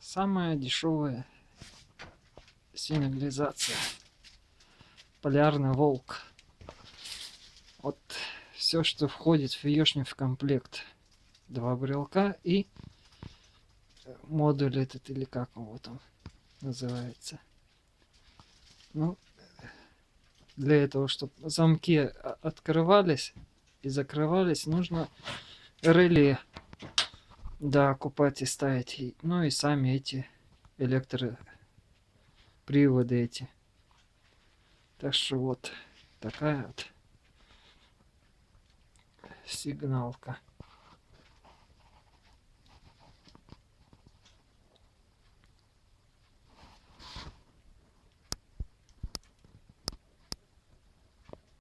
Самая дешевая сигнализация. Полярный волк. Вот все, что входит в ее в комплект. 2 брелка и модуль этот, или как его там называется. Ну, для этого, чтобы замки открывались и закрывались, нужно реле, да, купать и ставить. Ну и сами эти электроприводы эти. Так что вот такая вот сигналка.